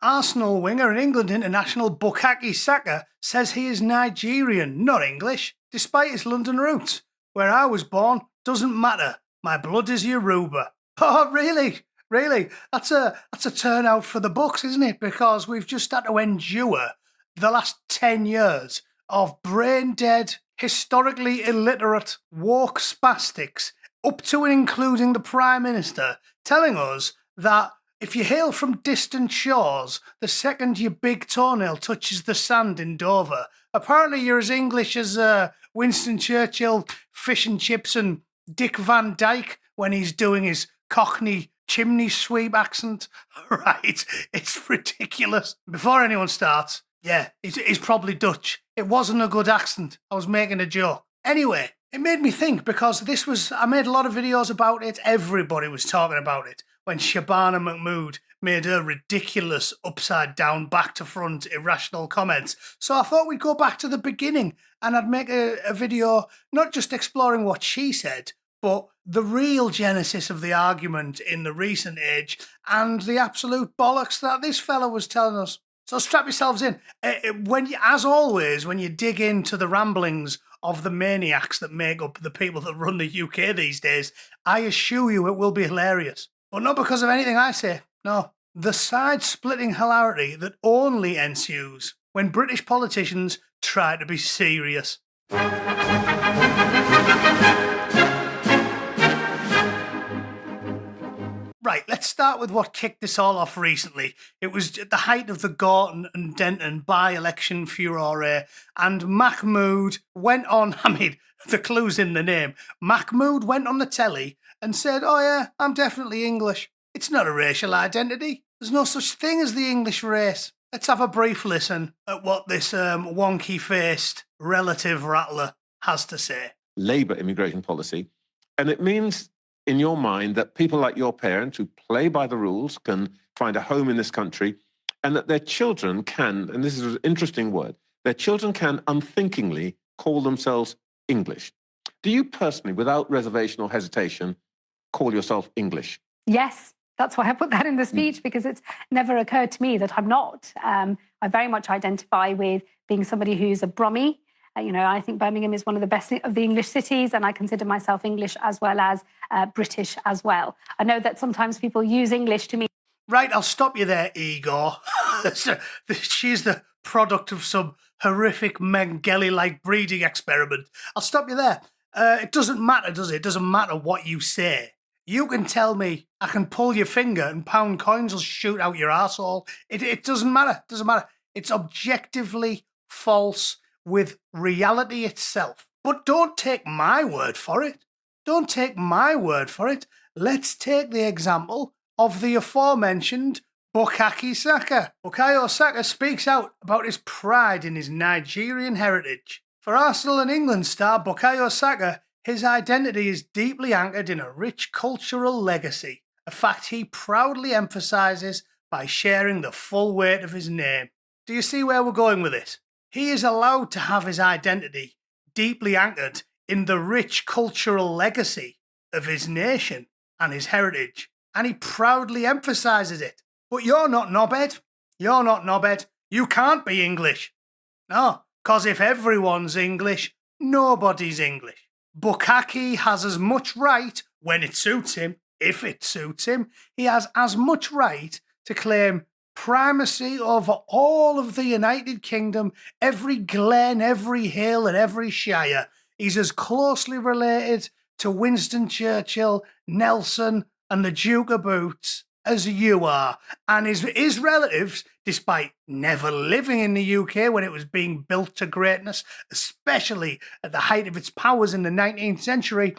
Arsenal winger and England international Bukayo Saka says he is Nigerian, not English, despite his London roots. Where I was born doesn't matter. My blood is Yoruba. Oh, really? Really? That's a turnout for the books, isn't it? Because we've just had to endure the last 10 years of brain-dead, historically illiterate, woke spastics, up to and including the Prime Minister, telling us that if you hail from distant shores, the second your big toenail touches the sand in Dover, apparently you're as English as Winston Churchill, fish and chips, and Dick Van Dyke when he's doing his Cockney chimney sweep accent. Right, it's ridiculous. Before anyone starts, yeah, he's probably Dutch. It wasn't a good accent. I was making a joke. Anyway, it made me think because I made a lot of videos about it. Everybody was talking about it when Shabana Mahmood made her ridiculous upside down, back to front, irrational comments. So I thought we'd go back to the beginning and I'd make a video not just exploring what she said, but the real genesis of the argument in the recent age and the absolute bollocks that this fella was telling us. So strap yourselves in. As always, when you dig into the ramblings of the maniacs that make up the people that run the UK these days, I assure you it will be hilarious. But not because of anything I say, no. The side-splitting hilarity that only ensues when British politicians try to be serious. Right, let's start with what kicked this all off recently. It was at the height of the Gorton and Denton by-election furore, and Mahmood went on, the clue's in the name. Mahmood went on the telly and said, oh yeah, I'm definitely English. It's not a racial identity. There's no such thing as the English race. Let's have a brief listen at what this wonky-faced relative rattler has to say. Labour immigration policy, and it means in your mind that people like your parents who play by the rules can find a home in this country, and that their children can, and this is an interesting word, their children can unthinkingly call themselves English. Do you personally, without reservation or hesitation, call yourself English? Yes, that's why I put that in the speech, because it's never occurred to me that I'm not. I very much identify with being somebody who's a Brummie. I think Birmingham is one of the best of the English cities, and I consider myself English as well as British as well. I know that sometimes people use English to mean... Right, I'll stop you there, Igor. She's the product of some horrific Mengele-like breeding experiment. I'll stop you there. It doesn't matter, does it? It doesn't matter what you say. You can tell me, I can pull your finger and pound coins will shoot out your arsehole. It doesn't matter. It doesn't matter. It's objectively false with reality itself. But don't take my word for it. Don't take my word for it. Let's take the example of the aforementioned Bukayo Saka. Bukayo Saka speaks out about his pride in his Nigerian heritage. For Arsenal and England star Bukayo Saka, his identity is deeply anchored in a rich cultural legacy, a fact he proudly emphasises by sharing the full weight of his name. Do you see where we're going with this? He is allowed to have his identity deeply anchored in the rich cultural legacy of his nation and his heritage, and he proudly emphasises it. But you're not knobhead. You're not knobhead. You can't be English. No, because if everyone's English, nobody's English. Bukayo has as much right, when it suits him, if it suits him, he has as much right to claim primacy over all of the United Kingdom, every glen, every hill and every shire. He's as closely related to Winston Churchill, Nelson and the Duke of Boots as you are. And his relatives, despite never living in the UK when it was being built to greatness, especially at the height of its powers in the 19th century,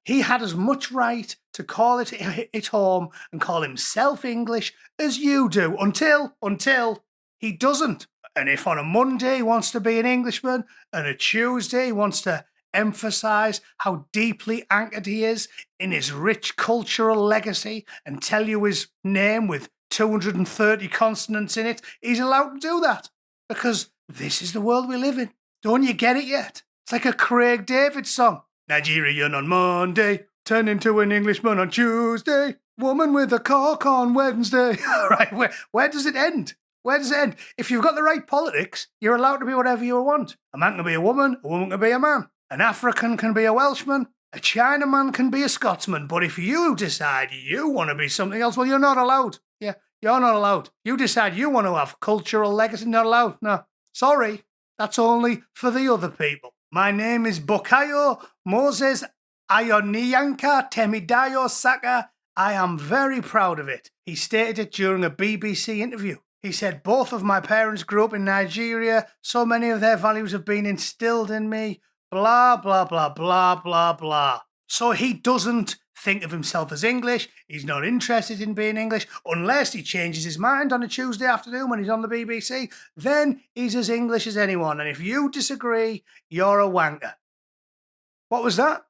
he had as much right to call it home and call himself English as you do, until he doesn't. And if on a Monday he wants to be an Englishman, and a Tuesday he wants to emphasise how deeply anchored he is in his rich cultural legacy and tell you his name with 230 consonants in it, he's allowed to do that. Because this is the world we live in. Don't you get it yet? It's like a Craig David song. Nigerian on Monday, Turn into an Englishman on Tuesday. Woman with a cock on Wednesday. Right, where does it end? Where does it end? If you've got the right politics, you're allowed to be whatever you want. A man can be a woman can be a man. An African can be a Welshman, a Chinaman can be a Scotsman. But if you decide you want to be something else, well, you're not allowed. Yeah, you're not allowed. You decide you want to have cultural legacy, not allowed. No, sorry, that's only for the other people. My name is Bukayo Moses Ayoniyanka Temidayo Saka. I am very proud of it. He stated it during a BBC interview. He said, both of my parents grew up in Nigeria. So many of their values have been instilled in me. Blah, blah, blah, blah, blah, blah. So he doesn't think of himself as English. He's not interested in being English unless he changes his mind on a Tuesday afternoon when he's on the BBC. Then he's as English as anyone. And if you disagree, you're a wanker. What was that?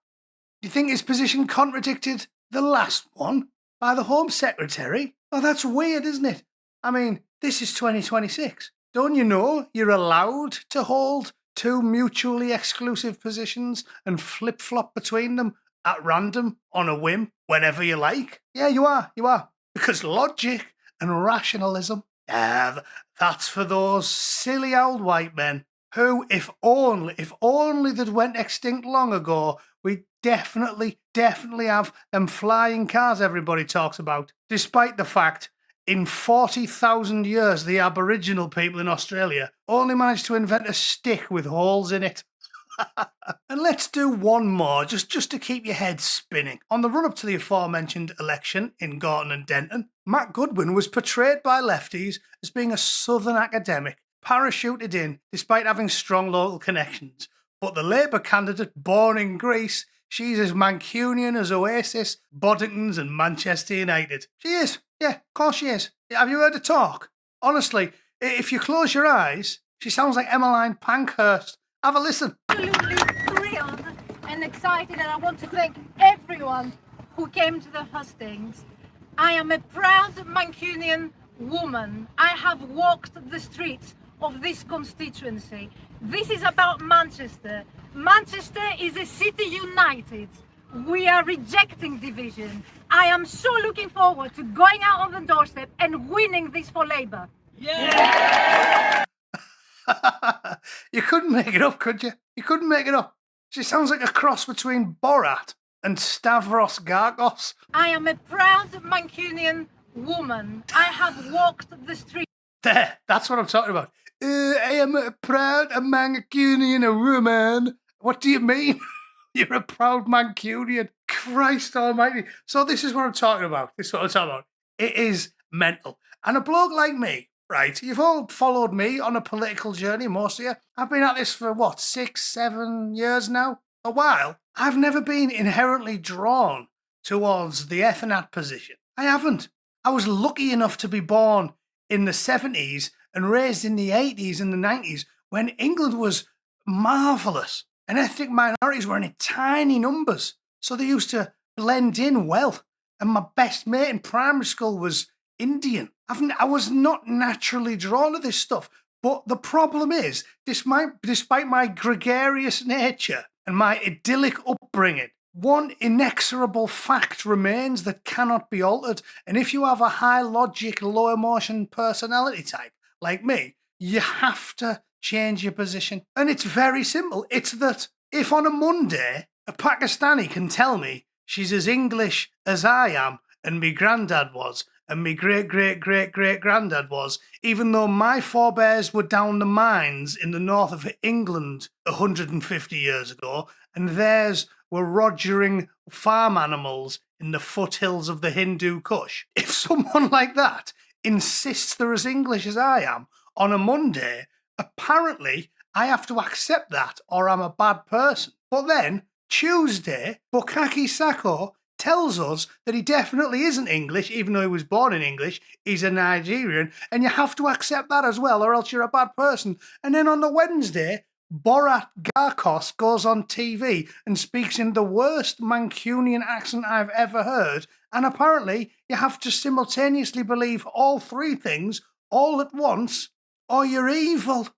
Do you think his position contradicted the last one by the Home Secretary? Oh, that's weird, isn't it? I mean, this is 2026. Don't you know you're allowed to hold two mutually exclusive positions and flip-flop between them at random, on a whim, whenever you like? Yeah, you are. Because logic and rationalism, that's for those silly old white men who, if only they'd went extinct long ago, we definitely have them flying cars everybody talks about, despite the fact in 40,000 years, the Aboriginal people in Australia only managed to invent a stick with holes in it. And let's do one more, just to keep your head spinning. On the run-up to the aforementioned election in Gorton and Denton, Matt Goodwin was portrayed by lefties as being a southern academic, parachuted in despite having strong local connections. But the Labour candidate, born in Greece, she's as Mancunian as Oasis, Boddingtons and Manchester United. She is. Yeah, of course she is. Have you heard her talk? Honestly, if you close your eyes, she sounds like Emmeline Pankhurst. Have a listen. Absolutely thrilled and excited, and I want to thank everyone who came to the hustings. I am a proud Mancunian woman. I have walked the streets of this constituency. This is about Manchester. Manchester is a city united. We are rejecting division. I am so looking forward to going out on the doorstep and winning this for Labour. Yeah! You couldn't make it up, could you? You couldn't make it up. She sounds like a cross between Borat and Stavros Gargos. I am a proud Mancunian woman. I have walked the street. There, that's what I'm talking about. I am a proud Mancunian woman. What do you mean? You're a proud Mancunian. Christ almighty. So this is what I'm talking about. It is mental. And a bloke like me, right? You've all followed me on a political journey, most of you. I've been at this for, 6, 7 years now? A while. I've never been inherently drawn towards the ethnat position. I haven't. I was lucky enough to be born in the 70s and raised in the 80s and the 90s when England was marvellous. And ethnic minorities were in tiny numbers. So they used to blend in well. And my best mate in primary school was Indian. I was not naturally drawn to this stuff. But the problem is, despite my gregarious nature and my idyllic upbringing, one inexorable fact remains that cannot be altered. And if you have a high logic, low emotion personality type like me, you have to change your position. And it's very simple. It's that if on a Monday, a Pakistani can tell me she's as English as I am and me granddad was, and me great-great-great-great-granddad was, even though my forebears were down the mines in the north of England 150 years ago, and theirs were rogering farm animals in the foothills of the Hindu Kush. If someone like that insists they're as English as I am on a Monday, apparently I have to accept that or I'm a bad person. But then, Tuesday, Bukayo Saka tells us that he definitely isn't English, even though he was born in English. He's a Nigerian, and you have to accept that as well, or else you're a bad person. And then on the Wednesday, Borat Garkos goes on TV and speaks in the worst Mancunian accent I've ever heard, and apparently you have to simultaneously believe all three things all at once, or you're evil.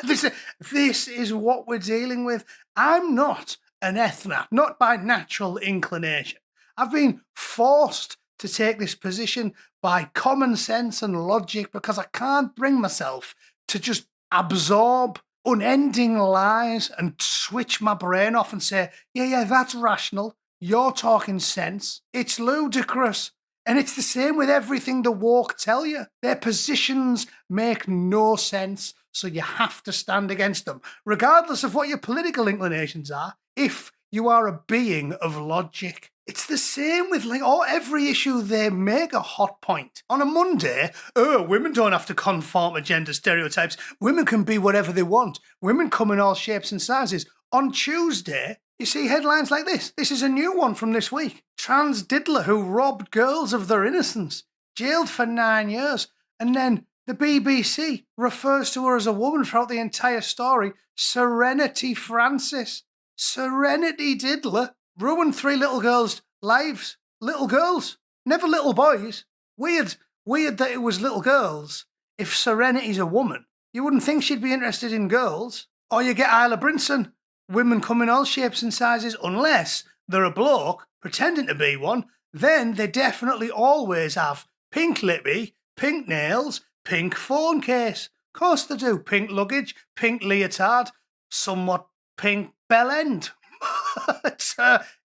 This is what we're dealing with. I'm not an ethnoc, not by natural inclination. I've been forced to take this position by common sense and logic because I can't bring myself to just absorb unending lies and switch my brain off and say, yeah, that's rational. You're talking sense. It's ludicrous. And it's the same with everything the woke tell you. Their positions make no sense, so you have to stand against them, regardless of what your political inclinations are, if you are a being of logic. It's the same with every issue they make a hot point. On a Monday, women don't have to conform to gender stereotypes. Women can be whatever they want. Women come in all shapes and sizes. On Tuesday, you see headlines like this. This is a new one from this week. Trans diddler who robbed girls of their innocence, jailed for 9 years. And then the BBC refers to her as a woman throughout the entire story. Serenity Francis. Serenity diddler ruined 3 little girls' lives. Little girls, never little boys. Weird that it was little girls. If Serenity's a woman, you wouldn't think she'd be interested in girls. Or you get Isla Brinson. Women come in all shapes and sizes, unless they're a bloke pretending to be one. Then they definitely always have pink lippy, pink nails, pink phone case. Of course they do. Pink luggage, pink leotard, somewhat pink bell end.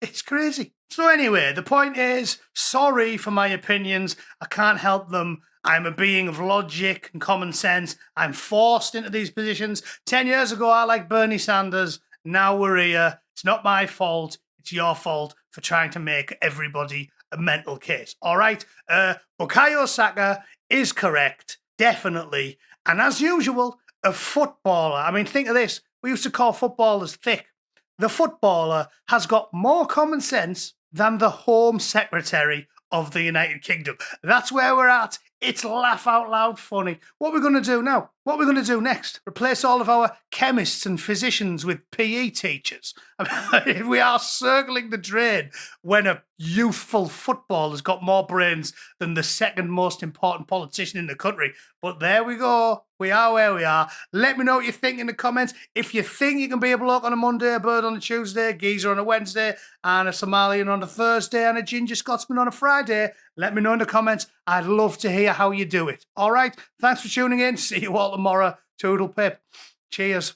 It's crazy. So anyway, the point is, sorry for my opinions. I can't help them. I'm a being of logic and common sense. I'm forced into these positions. 10 years ago, I liked Bernie Sanders. Now we're here. It's not my fault. It's your fault for trying to make everybody a mental case. All right? Bukayo Saka is correct. Definitely. And as usual, a footballer. I mean, think of this. We used to call footballers thick. The footballer has got more common sense than the Home Secretary of the United Kingdom. That's where we're at. It's laugh out loud funny. What are we going to do now? What are we going to do next? Replace all of our chemists and physicians with PE teachers? I mean, we are circling the drain when a youthful footballer's got more brains than the second most important politician in the country. But there we go. We are where we are. Let me know what you think in the comments. If you think you can be a bloke on a Monday, a bird on a Tuesday, a geezer on a Wednesday, and a Somalian on a Thursday, and a ginger Scotsman on a Friday, let me know in the comments. I'd love to hear how you do it. All right. Thanks for tuning in. See you all tomorrow. Toodle pip. Cheers.